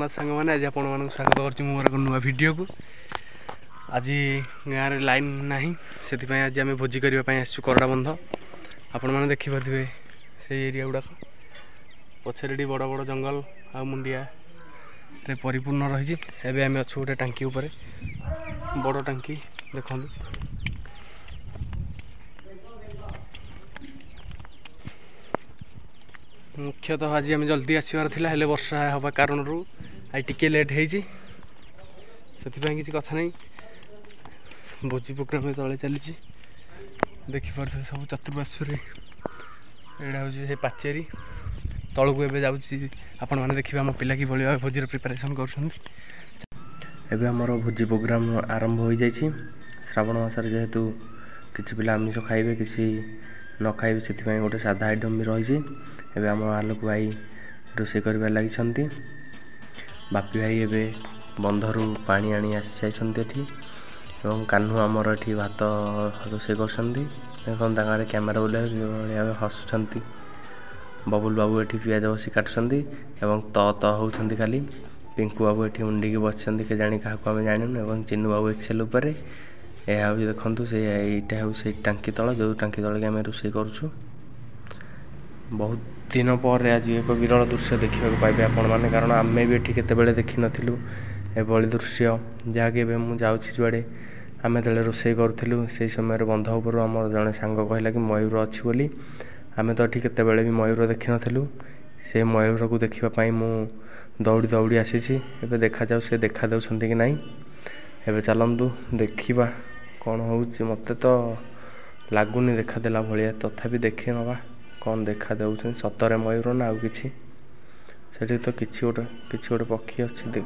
जगन्नाथ सांग मैंने आज आपण मानक स्वागत कर मोर एक नुआ वीडियो को। आज गाँव में लाइन ना से आज आम भोजी करने आसु करड़ा बंध आपण मैंने देखिपे से एरिया गुड़ाक पछरे बड़ बड़ जंगल आ मुंडिया परिपूर्ण रही। एवं आम अच्छु गोटे टांकी उपर बड़ टांकी देखु मुख्यतः आज आम जल्दी आसबार थिला हेले वर्षा हवा कारण आज टिके लेट होती किसी कथा नहीं। भोजी प्रोग्राम तले चली देखिपे सब चतुर्पार्श्व एटा हूँ पाचेरी तलू एवं जाऊँगी आपण मैंने देखिए आम पिला कि भाई भोजीर प्रिपारेसन कर भोजी प्रोग्राम आरंभ हो जाए। श्रावण मासर जेहेतु किसी पिला आमिष खाइबे किसी न खाइबे से गोटे साधा आइटम भी रही। एवं आम आलोक भाई रोषे कर लगी बापी भाई एवं बंधरू पानी आनी आसी जाती कान्हू आमर ये भात रोषे कर कैमेरा बोले हसुँच। बबुल बाबू ये पियाज बसी काटुंट होती खाली पिंकू बाबू ये मुंडिकी बच्चे के जानी क्या आम जानून। चिन्नू बाबू एक्सेल उपर यह हूँ देखु से यहाँ हूँ से टांकी तल जो टांकी तल के आम रोषे करुँ। बहुत दिन पर आज एक विरल दृश्य देखा पाइबे आपण मैंने कारण आम भी ये केतबेले देखी नथिलु एभली दृश्य जहाँकि मुझे जाऊँगी जुआड़े आम जो रोषे करूँ से समय बंध उपर आम जड़े सांग कहला कि मयूर अच्छी बोली आम तो ये केतबेले भी मयूर देखी नथिलु। से मयूर को देखापी मु दौड़ी दौड़ी आसी एवं देखा जाऊ से देखा दौरान कि नाई। एवं चलतु देखा कौन हो मत तो लगुनि देखादेला भाया तथापि देखी नवा कौन देखा दौरान सतरे मयूर ना आउ कि तो किसी गोटे पक्षी अच्छी देख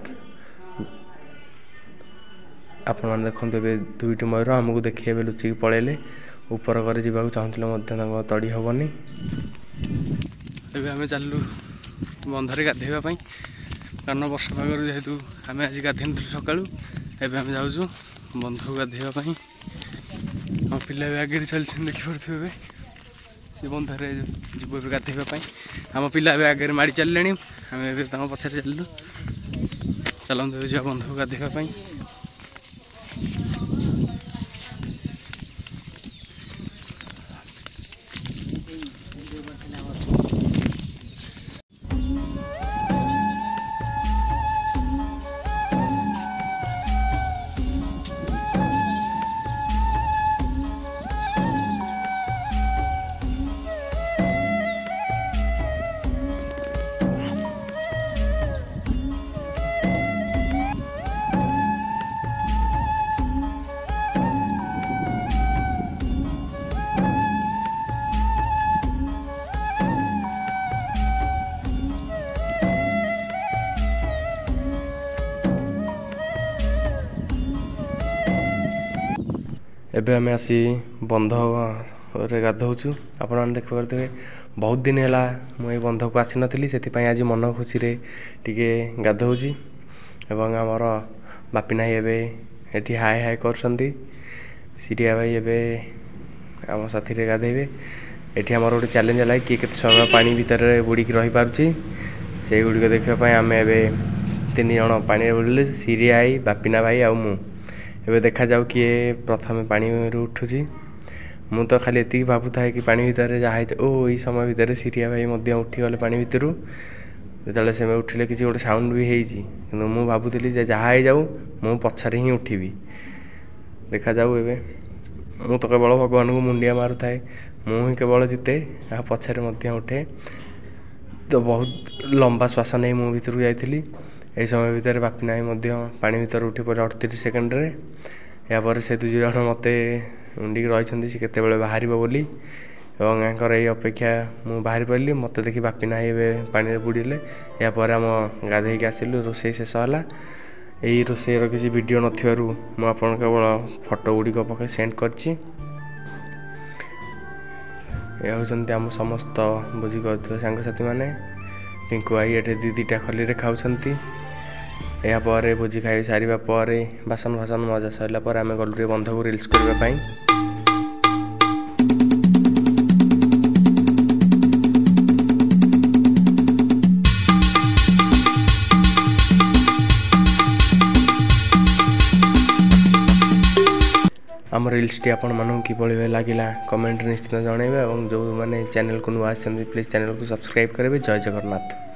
आपण मैंने देखते ए दुईट मयूर आमको देखिए लुचिक पलैले ऊपर घर जावाक चाहूँ तड़ी हेनी। आम चलू बंधरे गाधेवाई कारण वर्षा पागर जेहेतु आम आज गाधे सका आम जाऊँ बंध को गाधेवाई आम पिला भी आगे चलते देखिपे से बंधरे जीव गाधेवाई आम पिला भी आगे माड़ी चलिले आम पछारे चलू चलते जा बंध को गाधेवाई। एबे आम आसी बंध रे गाधौचु आपण मैंने देख पारे बहुत दिन है मुझे बंध को आसी नी से आज मन खुशी रे टिके गाधौची एवं आमर बापी नाई एटी हाय हाय कर सीरिया भाई एबे आम साथी रे गाधेबे एटी आमर गोटे चैलेंज है किए केते समय पानी भितर बुड़ीक रही पारुची से गुड़िक देखापी आम ए तीन जन पानी बुड़े सीरिया आई बापीना भाई आउ मु एबे देखा जाऊ किए प्रथम पानी उठुची मु तो खाली एति भावुता है कि पानी भितर जहाँ ओ यही समय भितर सीरिया भाई उठीगले पानी भितर जो से उठिले किसी गोटे साउंड भी होती कि भावुली जहाँ ही जाऊ मु पछारे ही उठीबी। देखा जाऊ एबे मु तो केवल भगवान को मुंडिया मारू थाए मु ही केवल जिते आ पछारे उठे। तो बहुत लंबा श्वास नहीं मु भितर जाइली यही समय भितर बापी नाई पानी भितर उठी पड़े 38 सेकेंड रे यापर से दुई जन मत मुंडिक रही सी केत बाहर बोली और ये अपेक्षा मु बाहर पड़ली मत देखी बापी नाई पानी बुड़े यापर आम गाधे आसिलु रोषे शेष है। यही रोषेर किसी वीडियो नथिबारु मु आपन केवल फोटो गुड़िक पके सेंड करछि। यह होचंती आम समस्त भोजी कर सांगसाथी मैंने पिंकू भाई ये दीटा खली रे खाऊछंती यापर भोजी खाई सारा पर बासन फासन मजा सरला आम गलु बंध को रिल्स करने। आम रिल्सटी आपण मानक किभଳି लगिला कमेंट निश्चित जनइबे और जो मैंने चैनल को नुआ आछन प्लीज चैनल को सब्सक्राइब करेंगे। जय जगन्नाथ।